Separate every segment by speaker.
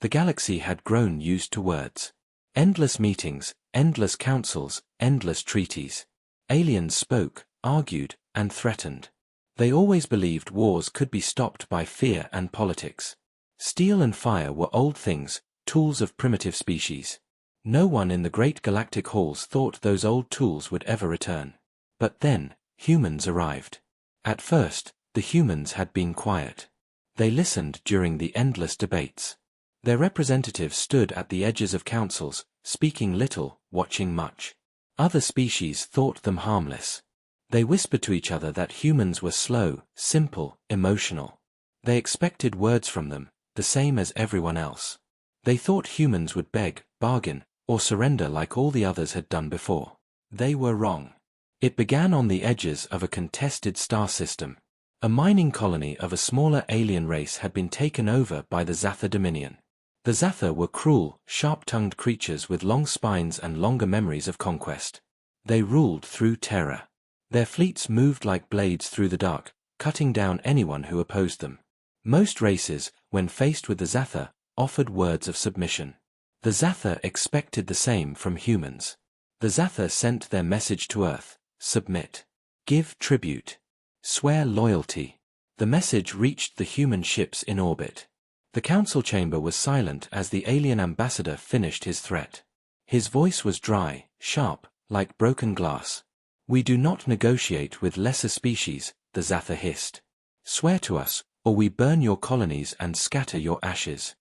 Speaker 1: The galaxy had grown used to words. Endless meetings, endless councils, endless treaties. Aliens spoke, argued, and threatened. They always believed wars could be stopped by fear and politics. Steel and fire were old things, tools of primitive species. No one in the great galactic halls thought those old tools would ever return. But then, humans arrived. At first, the humans had been quiet. They listened during the endless debates. Their representatives stood at the edges of councils, speaking little, watching much. Other species thought them harmless. They whispered to each other that humans were slow, simple, emotional. They expected words from them, the same as everyone else. They thought humans would beg, bargain, or surrender like all the others had done before. They were wrong. It began on the edges of a contested star system. A mining colony of a smaller alien race had been taken over by the Zatha Dominion. The Zatha were cruel, sharp-tongued creatures with long spines and longer memories of conquest. They ruled through terror. Their fleets moved like blades through the dark, cutting down anyone who opposed them. Most races, when faced with the Zatha, offered words of submission. The Zatha expected the same from humans. The Zatha sent their message to Earth: submit. Give tribute. Swear loyalty. The message reached the human ships in orbit. The council chamber was silent as the alien ambassador finished his threat. His voice was dry, sharp, like broken glass. We do not negotiate with lesser species, the Zatha hissed. Swear to us, or we burn your colonies and scatter your ashes.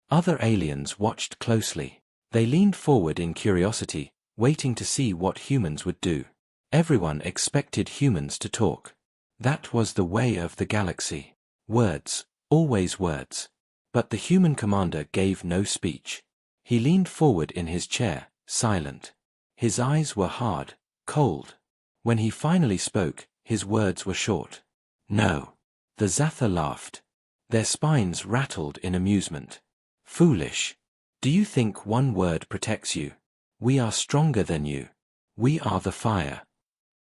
Speaker 1: Other aliens watched closely. They leaned forward in curiosity, waiting to see what humans would do. Everyone expected humans to talk. That was the way of the galaxy. Words, always words. But the human commander gave no speech. He leaned forward in his chair, silent. His eyes were hard, cold. When he finally spoke, his words were short. No. The Zatha laughed. Their spines rattled in amusement. Foolish. Do you think one word protects you? We are stronger than you. We are the fire.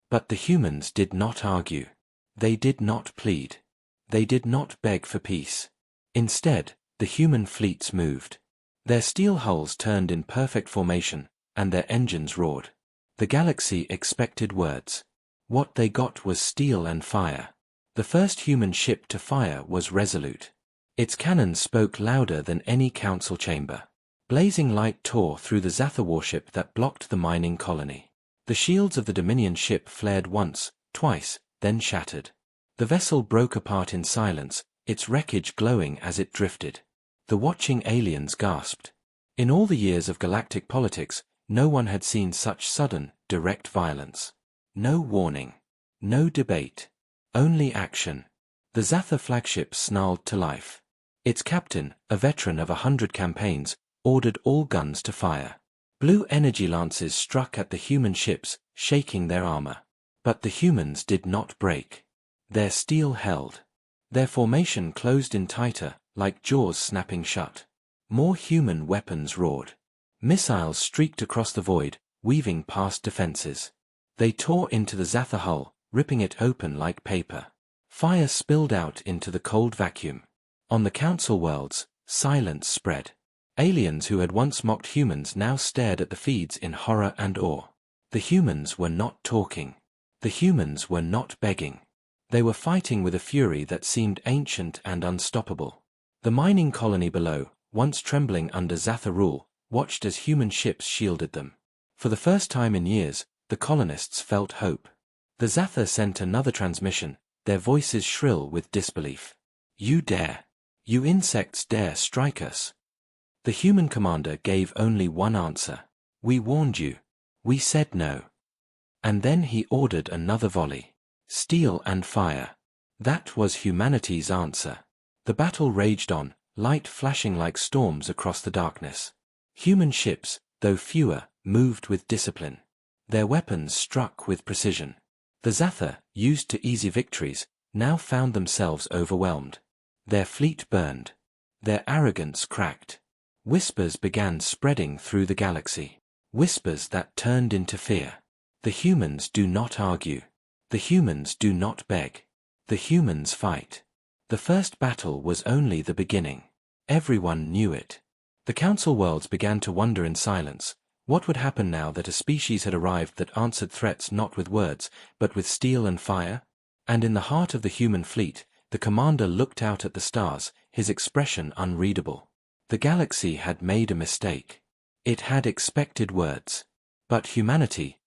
Speaker 1: But the humans did not argue. They did not plead. They did not beg for peace. Instead, the human fleets moved. Their steel hulls turned in perfect formation, and their engines roared. The galaxy expected words. What they got was steel and fire. The first human ship to fire was Resolute. Its cannons spoke louder than any council chamber. Blazing light tore through the Zatha warship that blocked the mining colony. The shields of the Dominion ship flared once, twice, then shattered. The vessel broke apart in silence, its wreckage glowing as it drifted. The watching aliens gasped. In all the years of galactic politics, no one had seen such sudden, direct violence. No warning. No debate. Only action. The Zatha flagship snarled to life. Its captain, a veteran of 100 campaigns, ordered all guns to fire. Blue energy lances struck at the human ships, shaking their armor. But the humans did not break. Their steel held. Their formation closed in tighter, like jaws snapping shut. More human weapons roared. Missiles streaked across the void, weaving past defenses. They tore into the Zatha hull, ripping it open like paper. Fire spilled out into the cold vacuum. On the council worlds, silence spread. Aliens who had once mocked humans now stared at the feeds in horror and awe. The humans were not talking. The humans were not begging. They were fighting with a fury that seemed ancient and unstoppable. The mining colony below, once trembling under Zatha rule, watched as human ships shielded them. For the first time in years, the colonists felt hope. The Zatha sent another transmission, their voices shrill with disbelief. You dare. You insects dare strike us. The human commander gave only one answer. We warned you. We said no. And then he ordered another volley. Steel and fire. That was humanity's answer. The battle raged on, light flashing like storms across the darkness. Human ships, though fewer, moved with discipline. Their weapons struck with precision. The Zatha, used to easy victories, now found themselves overwhelmed. Their fleet burned. Their arrogance cracked. Whispers began spreading through the galaxy. Whispers that turned into fear. The humans do not argue. The humans do not beg. The humans fight. The first battle was only the beginning. Everyone knew it. The council worlds began to wonder in silence. What would happen now that a species had arrived that answered threats not with words, but with steel and fire? And in the heart of the human fleet, the commander looked out at the stars, his expression unreadable. The galaxy had made a mistake. It had expected words. But humanity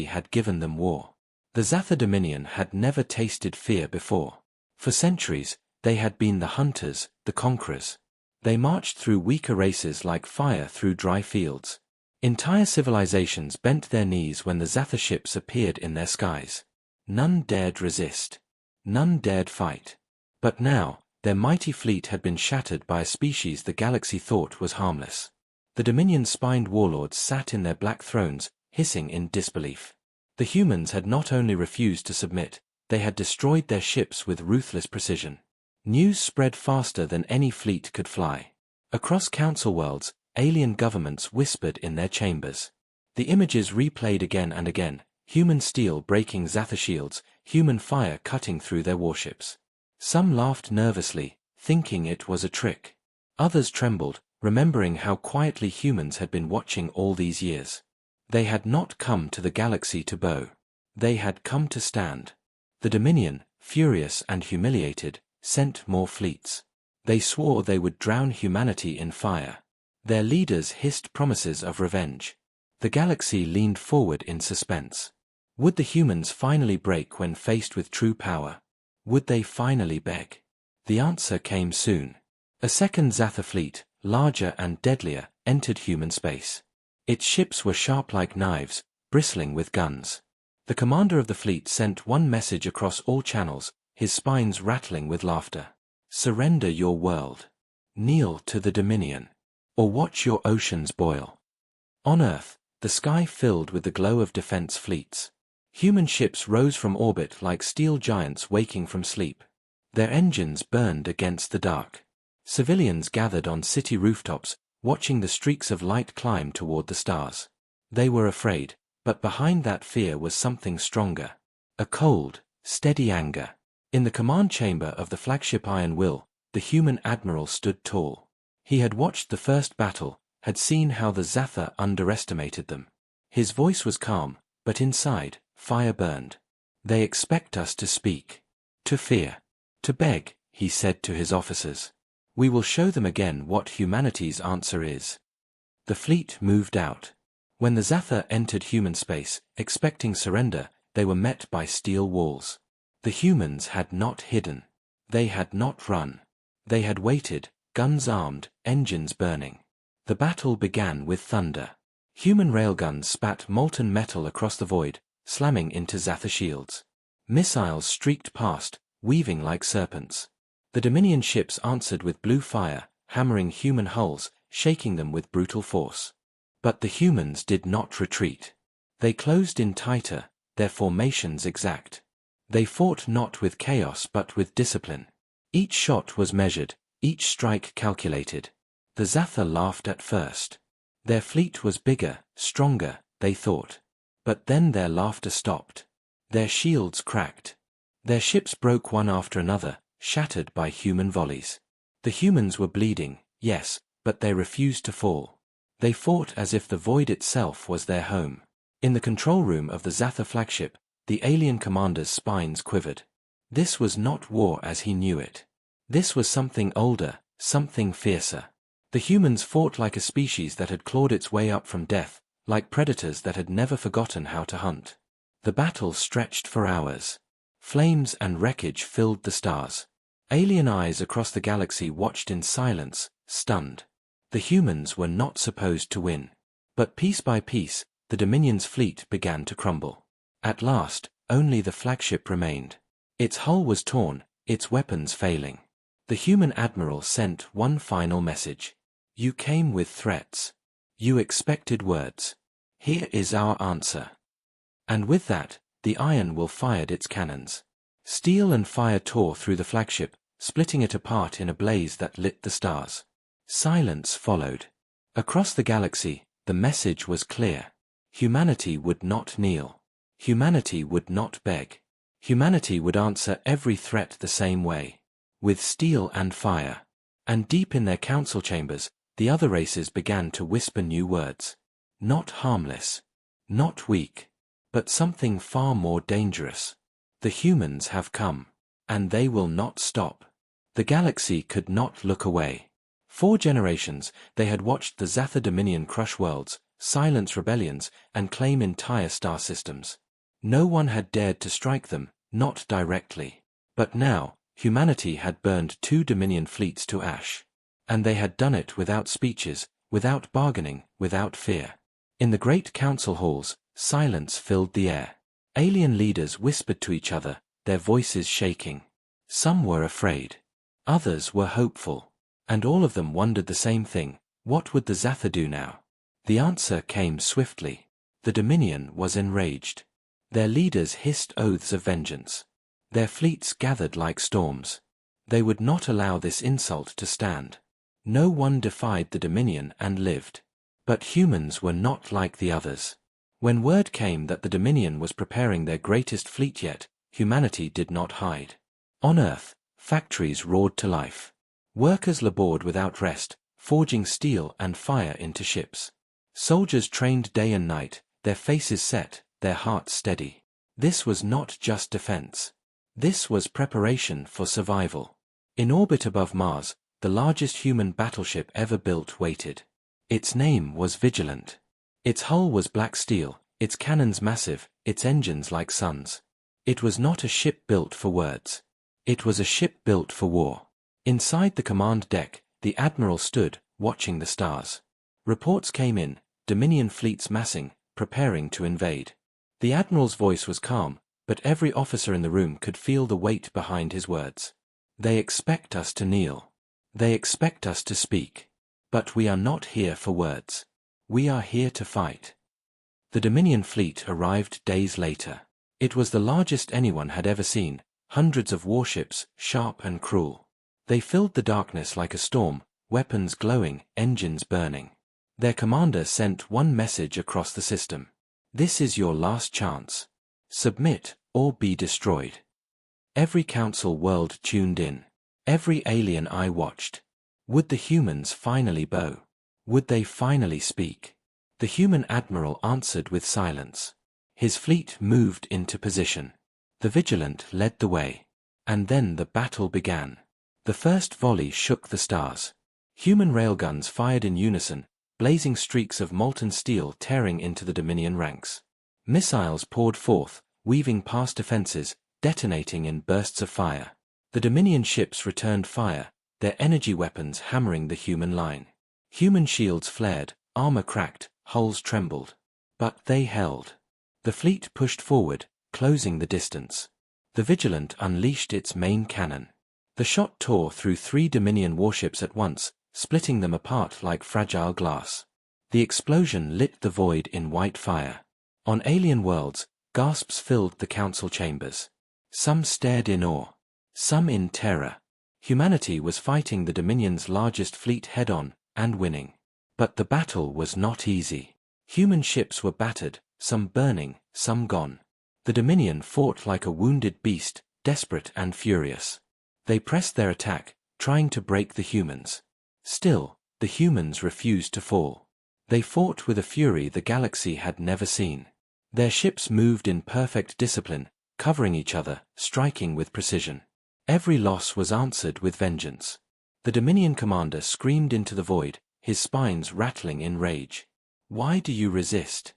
Speaker 1: had given them war. The Zatha Dominion had never tasted fear before. For centuries, they had been the hunters, the conquerors. They marched through weaker races like fire through dry fields. Entire civilizations bent their knees when the Zatha ships appeared in their skies. None dared resist. None dared fight. But now, their mighty fleet had been shattered by a species the galaxy thought was harmless. The Dominion-spined warlords sat in their black thrones, hissing in disbelief. The humans had not only refused to submit, they had destroyed their ships with ruthless precision. News spread faster than any fleet could fly. Across council worlds, alien governments whispered in their chambers. The images replayed again and again, human steel breaking Zatha shields, human fire cutting through their warships. Some laughed nervously, thinking it was a trick. Others trembled, remembering how quietly humans had been watching all these years. They had not come to the galaxy to bow. They had come to stand. The Dominion, furious and humiliated, sent more fleets. They swore they would drown humanity in fire. Their leaders hissed promises of revenge. The galaxy leaned forward in suspense. Would the humans finally break when faced with true power? Would they finally beg? The answer came soon. A second Zatha fleet, larger and deadlier, entered human space. Its ships were sharp like knives, bristling with guns. The commander of the fleet sent one message across all channels, his spines rattling with laughter. Surrender your world. Kneel to the Dominion. Or watch your oceans boil. On Earth, the sky filled with the glow of defense fleets. Human ships rose from orbit like steel giants waking from sleep. Their engines burned against the dark. Civilians gathered on city rooftops, watching the streaks of light climb toward the stars. They were afraid, but behind that fear was something stronger. A cold, steady anger. In the command chamber of the flagship Iron Will, the human admiral stood tall. He had watched the first battle, had seen how the Zatha underestimated them. His voice was calm, but inside, fire burned. They expect us to speak. To fear. To beg, he said to his officers. We will show them again what humanity's answer is. The fleet moved out. When the Zatha entered human space, expecting surrender, they were met by steel walls. The humans had not hidden. They had not run. They had waited, guns armed, engines burning. The battle began with thunder. Human railguns spat molten metal across the void, slamming into Zatha shields. Missiles streaked past, weaving like serpents. The Dominion ships answered with blue fire, hammering human hulls, shaking them with brutal force. But the humans did not retreat. They closed in tighter, their formations exact. They fought not with chaos but with discipline. Each shot was measured, each strike calculated. The Zatha laughed at first. Their fleet was bigger, stronger, they thought. But then their laughter stopped. Their shields cracked. Their ships broke one after another, shattered by human volleys. The humans were bleeding, yes, but they refused to fall. They fought as if the void itself was their home. In the control room of the Zatha flagship, the alien commander's spines quivered. This was not war as he knew it. This was something older, something fiercer. The humans fought like a species that had clawed its way up from death, like predators that had never forgotten how to hunt. The battle stretched for hours. Flames and wreckage filled the stars. Alien eyes across the galaxy watched in silence, stunned. The humans were not supposed to win. But piece by piece, the Dominion's fleet began to crumble. At last, only the flagship remained. Its hull was torn, its weapons failing. The human admiral sent one final message. You came with threats. You expected words. Here is our answer. And with that, the Iron Will fired its cannons. Steel and fire tore through the flagship, splitting it apart in a blaze that lit the stars. Silence followed. Across the galaxy, the message was clear. Humanity would not kneel. Humanity would not beg. Humanity would answer every threat the same way. With steel and fire. And deep in their council chambers, The other races began to whisper new words. Not harmless. Not weak. But something far more dangerous. The humans have come. And they will not stop. The galaxy could not look away. 4 generations, they had watched the Zatha Dominion crush worlds, silence rebellions, and claim entire star systems. No one had dared to strike them, not directly. But now, humanity had burned 2 Dominion fleets to ash. And they had done it without speeches, without bargaining, without fear. In the great council halls, silence filled the air. Alien leaders whispered to each other, their voices shaking. Some were afraid. Others were hopeful. And all of them wondered the same thing: what would the Zatha do now? The answer came swiftly. The Dominion was enraged. Their leaders hissed oaths of vengeance. Their fleets gathered like storms. They would not allow this insult to stand. No one defied the Dominion and lived. But humans were not like the others. When word came that the Dominion was preparing their greatest fleet yet, humanity did not hide. On Earth, factories roared to life. Workers labored without rest, forging steel and fire into ships. Soldiers trained day and night, their faces set, their hearts steady. This was not just defense. This was preparation for survival. In orbit above Mars, the largest human battleship ever built waited. Its name was Vigilant. Its hull was black steel, its cannons massive, its engines like suns. It was not a ship built for words. It was a ship built for war. Inside the command deck, the admiral stood, watching the stars. Reports came in, Dominion fleets massing, preparing to invade. The admiral's voice was calm, but every officer in the room could feel the weight behind his words. They expect us to kneel. They expect us to speak. But we are not here for words. We are here to fight. The Dominion fleet arrived days later. It was the largest anyone had ever seen, hundreds of warships, sharp and cruel. They filled the darkness like a storm, weapons glowing, engines burning. Their commander sent one message across the system. This is your last chance. Submit, or be destroyed. Every council world tuned in. Every alien eye watched. Would the humans finally bow? Would they finally speak? The human admiral answered with silence. His fleet moved into position. The Vigilant led the way. And then the battle began. The first volley shook the stars. Human railguns fired in unison, blazing streaks of molten steel tearing into the Dominion ranks. Missiles poured forth, weaving past defenses, detonating in bursts of fire. The Dominion ships returned fire, their energy weapons hammering the human line. Human shields flared, armor cracked, hulls trembled. But they held. The fleet pushed forward, closing the distance. The Vigilant unleashed its main cannon. The shot tore through 3 Dominion warships at once, splitting them apart like fragile glass. The explosion lit the void in white fire. On alien worlds, gasps filled the council chambers. Some stared in awe. Some in terror. Humanity was fighting the Dominion's largest fleet head-on, and winning. But the battle was not easy. Human ships were battered, some burning, some gone. The Dominion fought like a wounded beast, desperate and furious. They pressed their attack, trying to break the humans. Still, the humans refused to fall. They fought with a fury the galaxy had never seen. Their ships moved in perfect discipline, covering each other, striking with precision. Every loss was answered with vengeance. The Dominion commander screamed into the void, his spines rattling in rage. Why do you resist?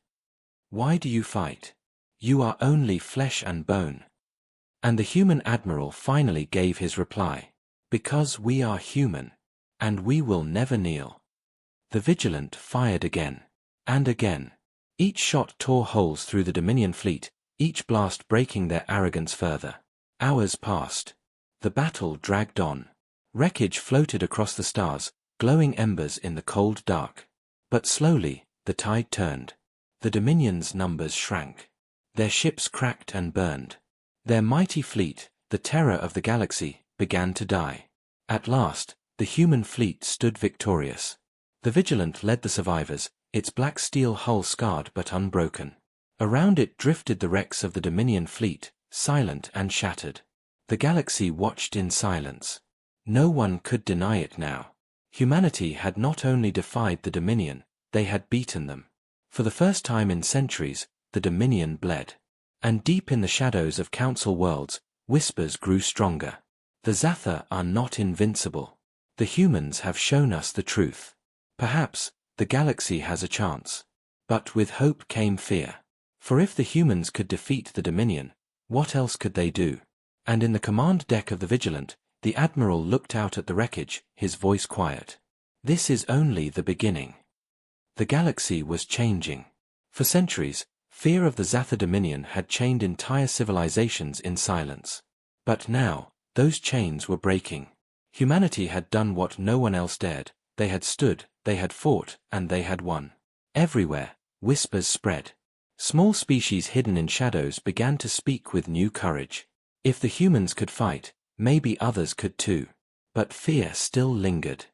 Speaker 1: Why do you fight? You are only flesh and bone. And the human admiral finally gave his reply. Because we are human. And we will never kneel. The Vigilant fired again. And again. Each shot tore holes through the Dominion fleet, each blast breaking their arrogance further. Hours passed. The battle dragged on. Wreckage floated across the stars, glowing embers in the cold dark. But slowly, the tide turned. The Dominion's numbers shrank. Their ships cracked and burned. Their mighty fleet, the terror of the galaxy, began to die. At last, the human fleet stood victorious. The Vigilant led the survivors, its black steel hull scarred but unbroken. Around it drifted the wrecks of the Dominion fleet, silent and shattered. The galaxy watched in silence. No one could deny it now. Humanity had not only defied the Dominion, they had beaten them. For the first time in centuries, the Dominion bled. And deep in the shadows of Council worlds, whispers grew stronger. The Zatha are not invincible. The humans have shown us the truth. Perhaps, the galaxy has a chance. But with hope came fear. For if the humans could defeat the Dominion, what else could they do? And in the command deck of the Vigilant, the Admiral looked out at the wreckage, his voice quiet. This is only the beginning. The galaxy was changing. For centuries, fear of the Zatha Dominion had chained entire civilizations in silence. But now, those chains were breaking. Humanity had done what no one else dared. They had stood, they had fought, and they had won. Everywhere, whispers spread. Small species hidden in shadows began to speak with new courage. If the humans could fight, maybe others could too. But fear still lingered.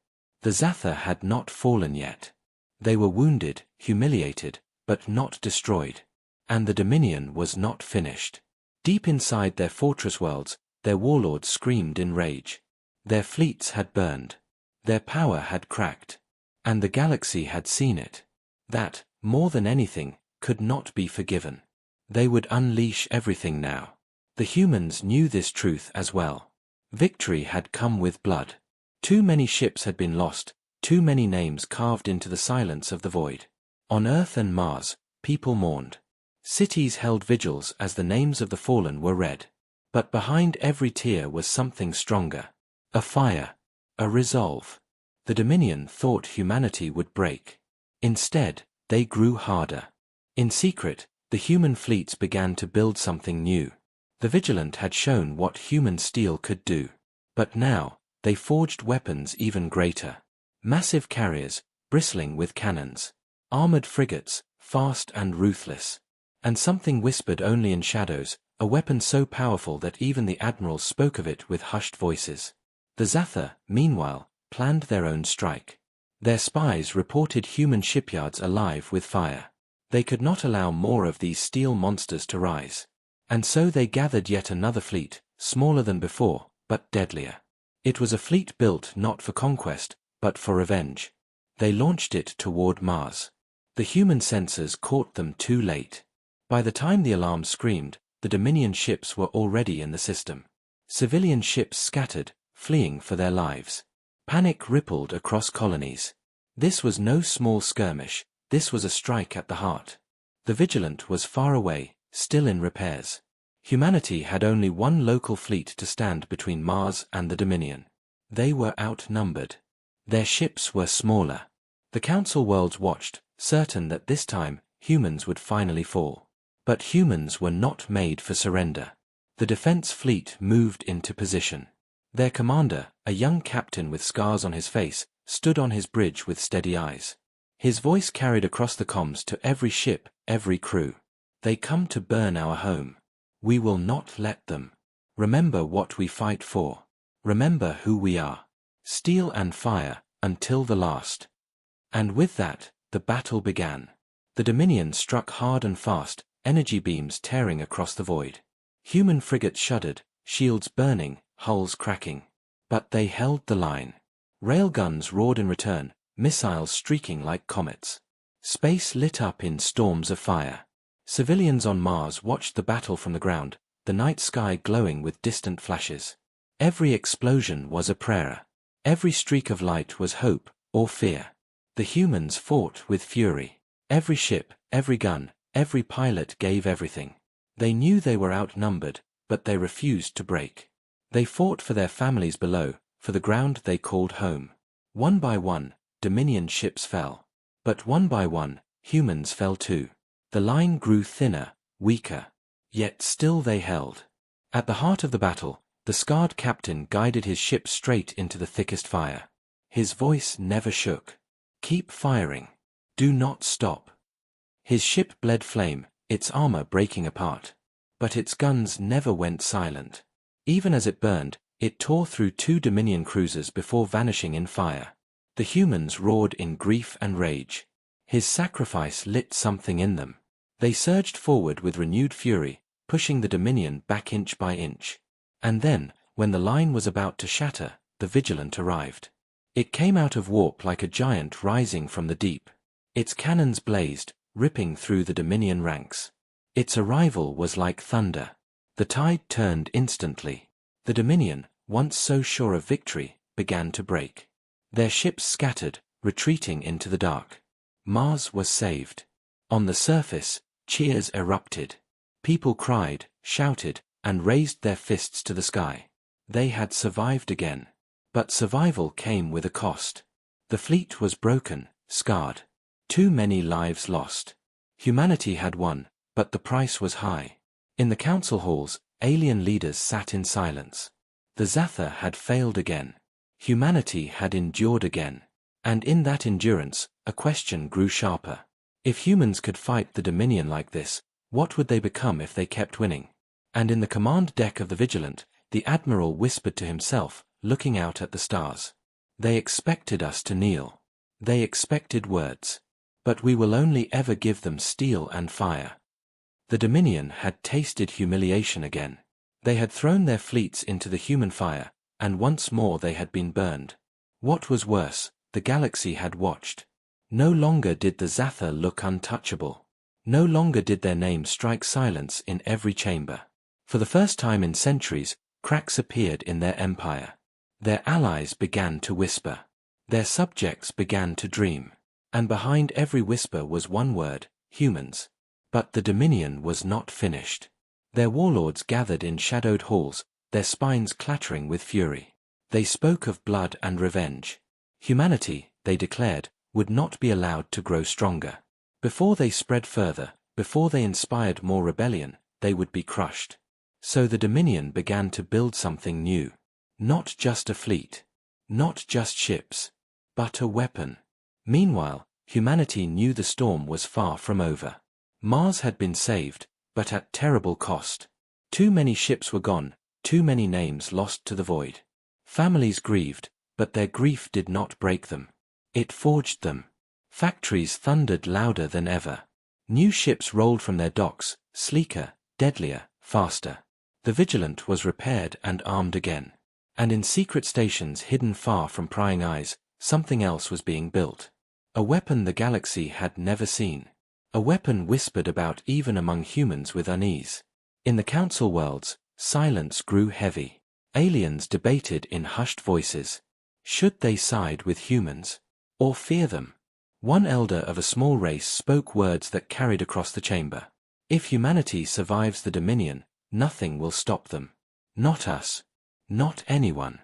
Speaker 1: The Zatha had not fallen yet. They were wounded, humiliated, but not destroyed. And the Dominion was not finished. Deep inside their fortress worlds, their warlords screamed in rage. Their fleets had burned. Their power had cracked. And the galaxy had seen it. That, more than anything, could not be forgiven. They would unleash everything now. The humans knew this truth as well. Victory had come with blood. Too many ships had been lost, too many names carved into the silence of the void. On Earth and Mars, people mourned. Cities held vigils as the names of the fallen were read. But behind every tear was something stronger. A fire. A resolve. The Dominion thought humanity would break. Instead, they grew harder. In secret, the human fleets began to build something new. The Vigilant had shown what human steel could do. But now, they forged weapons even greater. Massive carriers, bristling with cannons. Armored frigates, fast and ruthless. And something whispered only in shadows, a weapon so powerful that even the admirals spoke of it with hushed voices. The Zatha, meanwhile, planned their own strike. Their spies reported human shipyards alive with fire. They could not allow more of these steel monsters to rise. And so they gathered yet another fleet, smaller than before, but deadlier. It was a fleet built not for conquest, but for revenge. They launched it toward Mars. The human sensors caught them too late. By the time the alarm screamed, the Dominion ships were already in the system. Civilian ships scattered, fleeing for their lives. Panic rippled across colonies. This was no small skirmish, this was a strike at the heart. The Vigilant was far away, still in repairs. Humanity had only one local fleet to stand between Mars and the Dominion. They were outnumbered. Their ships were smaller. The Council worlds watched, certain that this time, humans would finally fall. But humans were not made for surrender. The defense fleet moved into position. Their commander, a young captain with scars on his face, stood on his bridge with steady eyes. His voice carried across the comms to every ship, every crew. They come to burn our home. We will not let them. Remember what we fight for. Remember who we are. Steel and fire, until the last. And with that, the battle began. The Dominion struck hard and fast, energy beams tearing across the void. Human frigates shuddered, shields burning, hulls cracking. But they held the line. Railguns roared in return, missiles streaking like comets. Space lit up in storms of fire. Civilians on Mars watched the battle from the ground, the night sky glowing with distant flashes. Every explosion was a prayer. Every streak of light was hope, or fear. The humans fought with fury. Every ship, every gun, every pilot gave everything. They knew they were outnumbered, but they refused to break. They fought for their families below, for the ground they called home. One by one, Dominion ships fell. But one by one, humans fell too. The line grew thinner, weaker. Yet still they held. At the heart of the battle, the scarred captain guided his ship straight into the thickest fire. His voice never shook. Keep firing. Do not stop. His ship bled flame, its armor breaking apart. But its guns never went silent. Even as it burned, it tore through 2 Dominion cruisers before vanishing in fire. The humans roared in grief and rage. His sacrifice lit something in them. They surged forward with renewed fury, pushing the Dominion back inch by inch. And then, when the line was about to shatter, the Vigilant arrived. It came out of warp like a giant rising from the deep. Its cannons blazed, ripping through the Dominion ranks. Its arrival was like thunder. The tide turned instantly. The Dominion, once so sure of victory, began to break. Their ships scattered, retreating into the dark. Mars was saved. On the surface, cheers erupted. People cried, shouted, and raised their fists to the sky. They had survived again. But survival came with a cost. The fleet was broken, scarred. Too many lives lost. Humanity had won, but the price was high. In the council halls, alien leaders sat in silence. The Zatha had failed again. Humanity had endured again. And in that endurance, a question grew sharper. If humans could fight the Dominion like this, what would they become if they kept winning? And in the command deck of the Vigilant, the Admiral whispered to himself, looking out at the stars. They expected us to kneel. They expected words. But we will only ever give them steel and fire. The Dominion had tasted humiliation again. They had thrown their fleets into the human fire, and once more they had been burned. What was worse, the galaxy had watched. No longer did the Zatha look untouchable. No longer did their name strike silence in every chamber. For the first time in centuries, cracks appeared in their empire. Their allies began to whisper. Their subjects began to dream. And behind every whisper was one word, humans. But the Dominion was not finished. Their warlords gathered in shadowed halls, their spines clattering with fury. They spoke of blood and revenge. Humanity, they declared, would not be allowed to grow stronger. Before they spread further, before they inspired more rebellion, they would be crushed. So the Dominion began to build something new. Not just a fleet. Not just ships. But a weapon. Meanwhile, humanity knew the storm was far from over. Mars had been saved, but at terrible cost. Too many ships were gone, too many names lost to the void. Families grieved, but their grief did not break them. It forged them. Factories thundered louder than ever. New ships rolled from their docks, sleeker, deadlier, faster. The Vigilant was repaired and armed again. And in secret stations hidden far from prying eyes, something else was being built. A weapon the galaxy had never seen. A weapon whispered about even among humans with unease. In the council worlds, silence grew heavy. Aliens debated in hushed voices. Should they side with humans? Or fear them? One elder of a small race spoke words that carried across the chamber. If humanity survives the Dominion, nothing will stop them. Not us. Not anyone.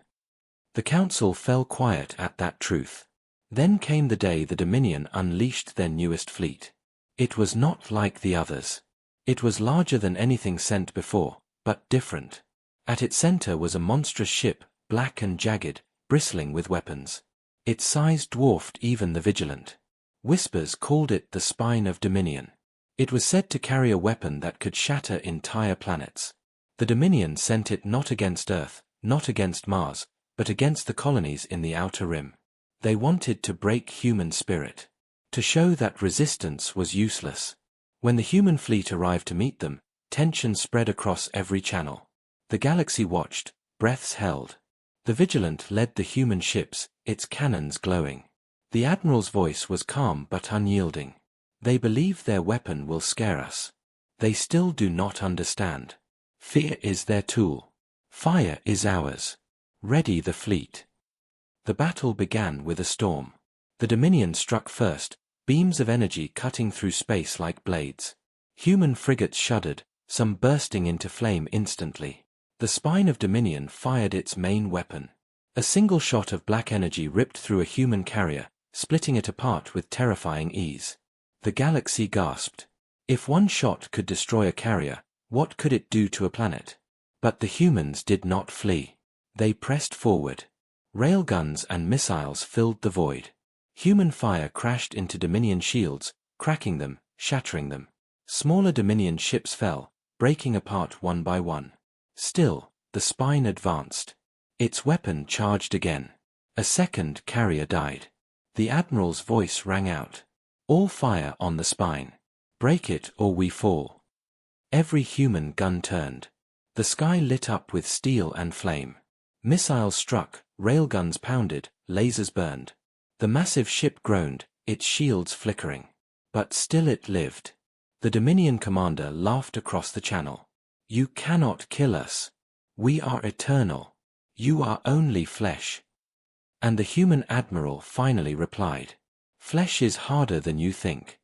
Speaker 1: The council fell quiet at that truth. Then came the day the Dominion unleashed their newest fleet. It was not like the others. It was larger than anything sent before, but different. At its center was a monstrous ship, black and jagged, bristling with weapons. Its size dwarfed even the Vigilant. Whispers called it the spine of Dominion. It was said to carry a weapon that could shatter entire planets. The Dominion sent it not against Earth, not against Mars, but against the colonies in the outer rim. They wanted to break human spirit. To show that resistance was useless. When the human fleet arrived to meet them, tension spread across every channel. The galaxy watched, breaths held. The Vigilant led the human ships, its cannons glowing. The Admiral's voice was calm but unyielding. They believe their weapon will scare us. They still do not understand. Fear is their tool. Fire is ours. Ready the fleet. The battle began with a storm. The Dominion struck first, beams of energy cutting through space like blades. Human frigates shuddered, some bursting into flame instantly. The spine of Dominion fired its main weapon. A single shot of black energy ripped through a human carrier, splitting it apart with terrifying ease. The galaxy gasped. If one shot could destroy a carrier, what could it do to a planet? But the humans did not flee. They pressed forward. Railguns and missiles filled the void. Human fire crashed into Dominion shields, cracking them, shattering them. Smaller Dominion ships fell, breaking apart one by one. Still, the spine advanced. Its weapon charged again. A second carrier died. The Admiral's voice rang out. All fire on the spine. Break it or we fall. Every human gun turned. The sky lit up with steel and flame. Missiles struck, railguns pounded, lasers burned. The massive ship groaned, its shields flickering. But still it lived. The Dominion commander laughed across the channel. "You cannot kill us. We are eternal. You are only flesh." And the human admiral finally replied, "Flesh is harder than you think."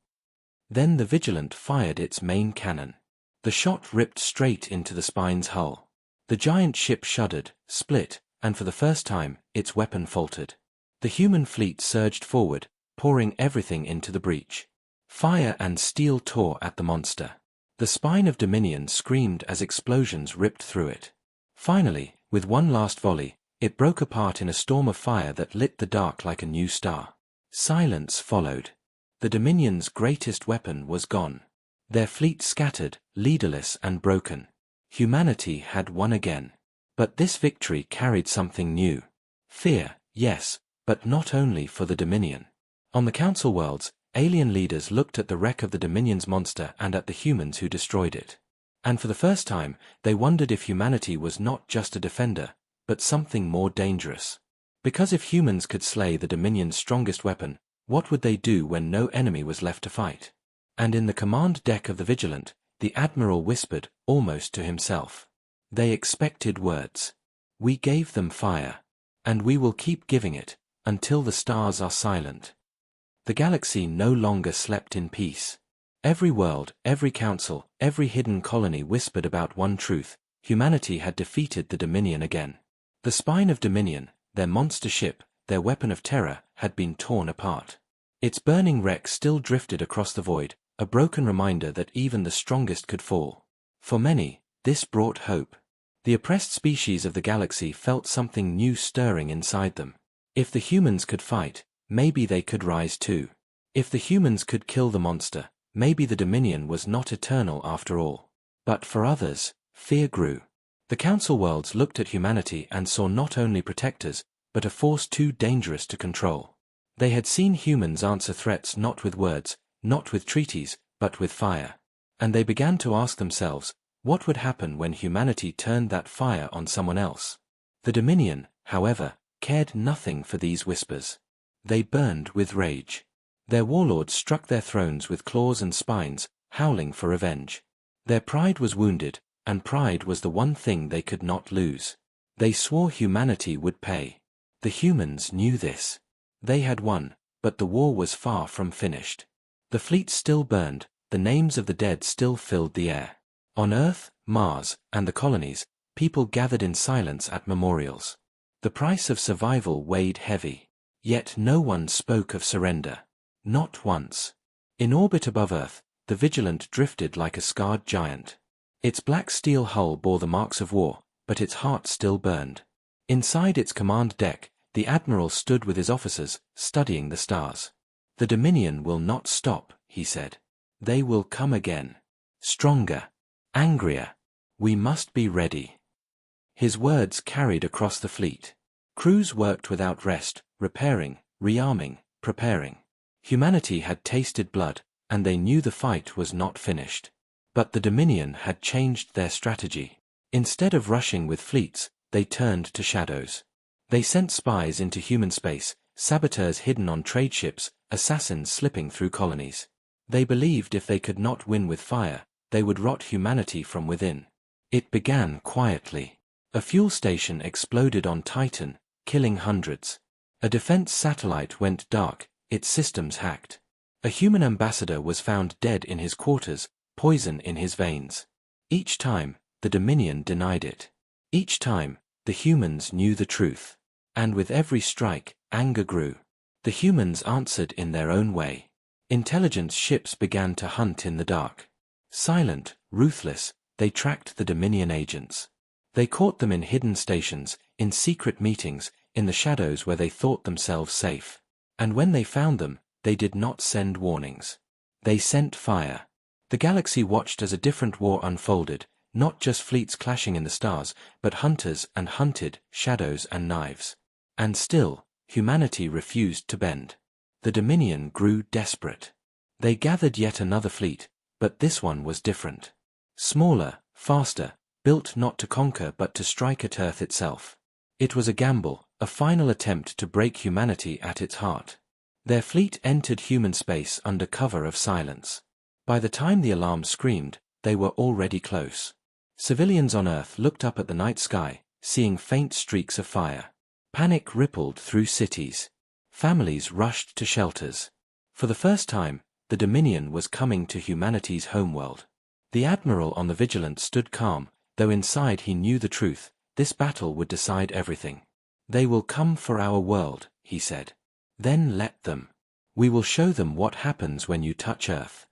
Speaker 1: Then the Vigilant fired its main cannon. The shot ripped straight into the Spine's hull. The giant ship shuddered, split, and for the first time, its weapon faltered. The human fleet surged forward, pouring everything into the breach. Fire and steel tore at the monster. The Spine of Dominion screamed as explosions ripped through it. Finally, with one last volley, it broke apart in a storm of fire that lit the dark like a new star. Silence followed. The Dominion's greatest weapon was gone. Their fleet scattered, leaderless and broken. Humanity had won again. But this victory carried something new. Fear, yes, but not only for the Dominion. On the Council worlds, alien leaders looked at the wreck of the Dominion's monster and at the humans who destroyed it. And for the first time, they wondered if humanity was not just a defender, but something more dangerous. Because if humans could slay the Dominion's strongest weapon, what would they do when no enemy was left to fight? And in the command deck of the Vigilant, the Admiral whispered, almost to himself. They expected words. We gave them fire. And we will keep giving it, until the stars are silent. The galaxy no longer slept in peace. Every world, every council, every hidden colony whispered about one truth: humanity had defeated the Dominion again. The Spine of Dominion, their monster ship, their weapon of terror, had been torn apart. Its burning wreck still drifted across the void, a broken reminder that even the strongest could fall. For many, this brought hope. The oppressed species of the galaxy felt something new stirring inside them. If the humans could fight, maybe they could rise too. If the humans could kill the monster, maybe the Dominion was not eternal after all. But for others, fear grew. The Council worlds looked at humanity and saw not only protectors, but a force too dangerous to control. They had seen humans answer threats not with words, not with treaties, but with fire. And they began to ask themselves, what would happen when humanity turned that fire on someone else? The Dominion, however, cared nothing for these whispers. They burned with rage. Their warlords struck their thrones with claws and spines, howling for revenge. Their pride was wounded, and pride was the one thing they could not lose. They swore humanity would pay. The humans knew this. They had won, but the war was far from finished. The fleet still burned, the names of the dead still filled the air. On Earth, Mars, and the colonies, people gathered in silence at memorials. The price of survival weighed heavy. Yet no one spoke of surrender. Not once. In orbit above Earth, the Vigilant drifted like a scarred giant. Its black steel hull bore the marks of war, but its heart still burned. Inside its command deck, the Admiral stood with his officers, studying the stars. The Dominion will not stop, he said. They will come again. Stronger. Angrier. We must be ready. His words carried across the fleet. Crews worked without rest, repairing, rearming, preparing. Humanity had tasted blood, and they knew the fight was not finished. But the Dominion had changed their strategy. Instead of rushing with fleets, they turned to shadows. They sent spies into human space, saboteurs hidden on trade ships, assassins slipping through colonies. They believed if they could not win with fire, they would rot humanity from within. It began quietly. A fuel station exploded on Titan, killing hundreds. A defense satellite went dark, its systems hacked. A human ambassador was found dead in his quarters, poison in his veins. Each time, the Dominion denied it. Each time, the humans knew the truth. And with every strike, anger grew. The humans answered in their own way. Intelligence ships began to hunt in the dark. Silent, ruthless, they tracked the Dominion agents. They caught them in hidden stations, in secret meetings, in the shadows where they thought themselves safe. And when they found them, they did not send warnings. They sent fire. The galaxy watched as a different war unfolded, not just fleets clashing in the stars, but hunters and hunted, shadows and knives. And still, humanity refused to bend. The Dominion grew desperate. They gathered yet another fleet, but this one was different. Smaller, faster, built not to conquer but to strike at Earth itself. It was a gamble, a final attempt to break humanity at its heart. Their fleet entered human space under cover of silence. By the time the alarm screamed, they were already close. Civilians on Earth looked up at the night sky, seeing faint streaks of fire. Panic rippled through cities. Families rushed to shelters. For the first time, the Dominion was coming to humanity's homeworld. The Admiral on the Vigilant stood calm, though inside he knew the truth: this battle would decide everything. "They will come for our world," he said. "Then let them. We will show them what happens when you touch Earth."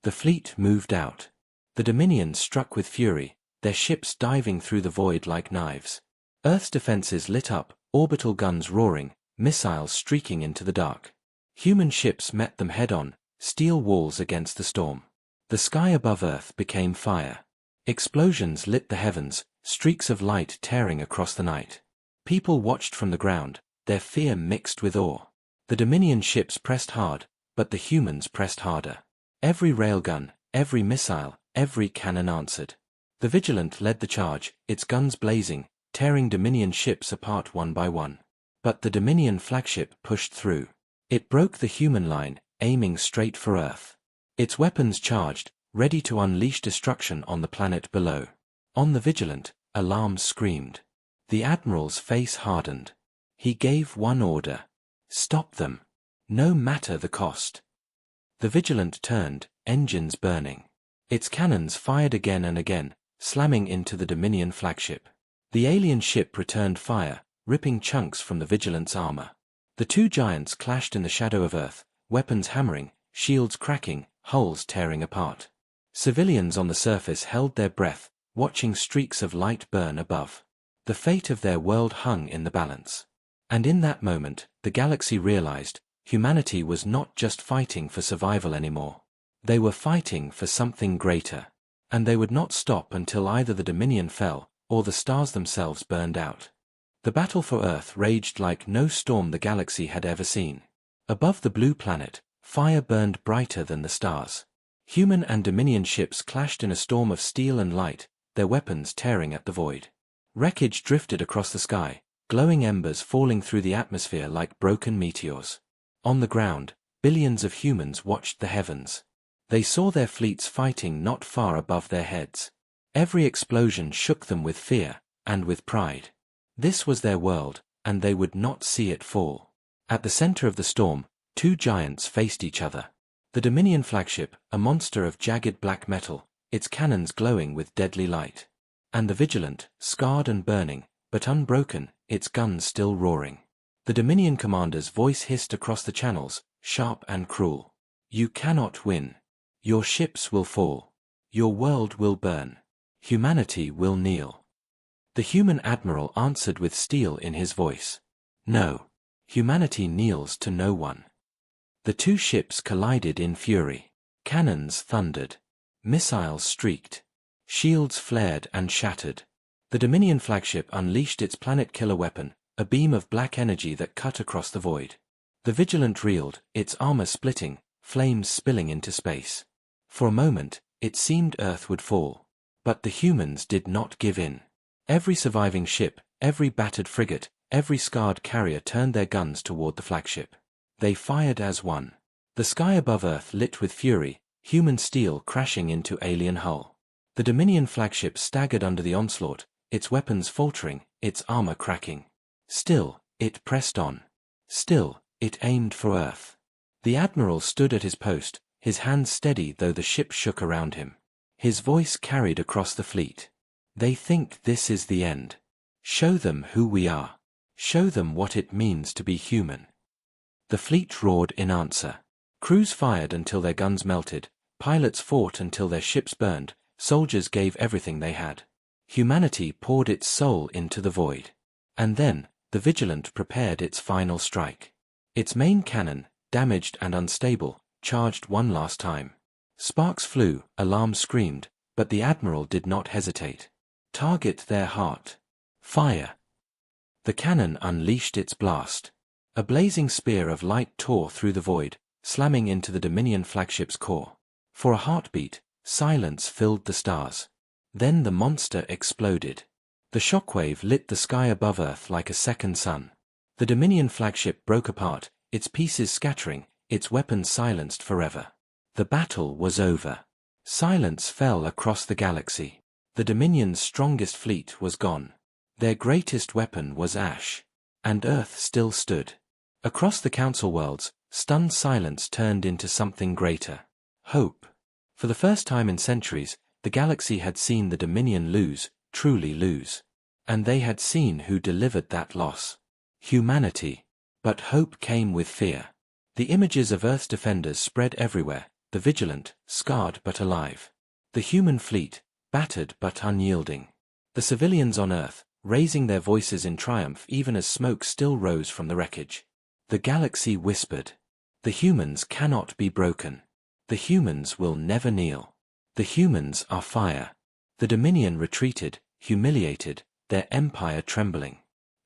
Speaker 1: The fleet moved out. The Dominion struck with fury, their ships diving through the void like knives. Earth's defenses lit up, orbital guns roaring, missiles streaking into the dark. Human ships met them head-on, steel walls against the storm. The sky above Earth became fire. Explosions lit the heavens, streaks of light tearing across the night. People watched from the ground, their fear mixed with awe. The Dominion ships pressed hard, but the humans pressed harder. Every railgun, every missile, every cannon answered. The Vigilant led the charge, its guns blazing, tearing Dominion ships apart one by one. But the Dominion flagship pushed through. It broke the human line, aiming straight for Earth. Its weapons charged, ready to unleash destruction on the planet below. On the Vigilant, alarms screamed. The Admiral's face hardened. He gave one order: stop them, no matter the cost. The Vigilant turned, engines burning. Its cannons fired again and again, slamming into the Dominion flagship. The alien ship returned fire, ripping chunks from the Vigilant's armor. The two giants clashed in the shadow of Earth, weapons hammering, shields cracking, hulls tearing apart. Civilians on the surface held their breath, watching streaks of light burn above. The fate of their world hung in the balance. And in that moment, the galaxy realized, humanity was not just fighting for survival anymore. They were fighting for something greater. And they would not stop until either the Dominion fell, or the stars themselves burned out. The battle for Earth raged like no storm the galaxy had ever seen. Above the blue planet, fire burned brighter than the stars. Human and Dominion ships clashed in a storm of steel and light, their weapons tearing at the void. Wreckage drifted across the sky, glowing embers falling through the atmosphere like broken meteors. On the ground, billions of humans watched the heavens. They saw their fleets fighting not far above their heads. Every explosion shook them with fear, and with pride. This was their world, and they would not see it fall. At the center of the storm, two giants faced each other. The Dominion flagship, a monster of jagged black metal, its cannons glowing with deadly light. And the Vigilant, scarred and burning, but unbroken, its guns still roaring. The Dominion commander's voice hissed across the channels, sharp and cruel. "You cannot win. Your ships will fall. Your world will burn. Humanity will kneel." The human admiral answered with steel in his voice. "No. Humanity kneels to no one." The two ships collided in fury. Cannons thundered. Missiles streaked. Shields flared and shattered. The Dominion flagship unleashed its planet-killer weapon, a beam of black energy that cut across the void. The Vigilant reeled, its armor splitting, flames spilling into space. For a moment, it seemed Earth would fall. But the humans did not give in. Every surviving ship, every battered frigate, every scarred carrier turned their guns toward the flagship. They fired as one. The sky above Earth lit with fury, human steel crashing into alien hull. The Dominion flagship staggered under the onslaught, its weapons faltering, its armor cracking. Still, it pressed on. Still, it aimed for Earth. The Admiral stood at his post, his hands steady though the ship shook around him. His voice carried across the fleet. "They think this is the end. Show them who we are. Show them what it means to be human." The fleet roared in answer. Crews fired until their guns melted, pilots fought until their ships burned, soldiers gave everything they had. Humanity poured its soul into the void. And then, the Vigilant prepared its final strike. Its main cannon, damaged and unstable, charged one last time. Sparks flew, alarms screamed, but the Admiral did not hesitate. "Target their heart. Fire." The cannon unleashed its blast. A blazing spear of light tore through the void, slamming into the Dominion flagship's core. For a heartbeat, silence filled the stars. Then the monster exploded. The shockwave lit the sky above Earth like a second sun. The Dominion flagship broke apart, its pieces scattering, its weapons silenced forever. The battle was over. Silence fell across the galaxy. The Dominion's strongest fleet was gone. Their greatest weapon was ash. And Earth still stood. Across the Council worlds, stunned silence turned into something greater. Hope. For the first time in centuries, the galaxy had seen the Dominion lose, truly lose. And they had seen who delivered that loss. Humanity. But hope came with fear. The images of Earth's defenders spread everywhere, the vigilant, scarred but alive. The human fleet, battered but unyielding. The civilians on Earth, raising their voices in triumph even as smoke still rose from the wreckage. The galaxy whispered. The humans cannot be broken. The humans will never kneel. The humans are fire. The Dominion retreated, humiliated, their empire trembling.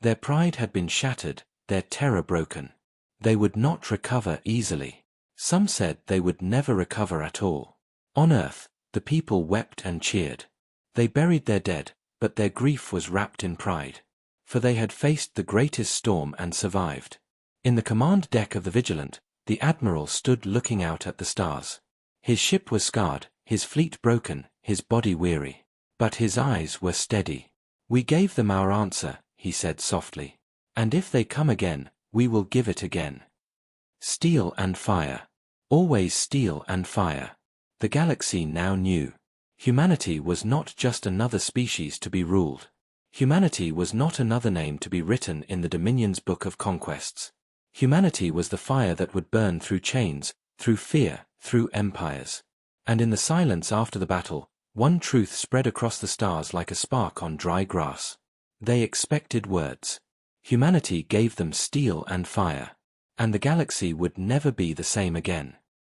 Speaker 1: Their pride had been shattered, their terror broken. They would not recover easily. Some said they would never recover at all. On Earth, the people wept and cheered. They buried their dead, but their grief was wrapped in pride. For they had faced the greatest storm and survived. In the command deck of the Vigilant, the Admiral stood looking out at the stars. His ship was scarred, his fleet broken, his body weary. But his eyes were steady. "We gave them our answer," he said softly. "And if they come again, we will give it again. Steel and fire. Always steel and fire." The galaxy now knew. Humanity was not just another species to be ruled. Humanity was not another name to be written in the Dominion's book of conquests. Humanity was the fire that would burn through chains, through fear, through empires. And in the silence after the battle, one truth spread across the stars like a spark on dry grass. They expected words. Humanity gave them steel and fire. And the galaxy would never be the same again.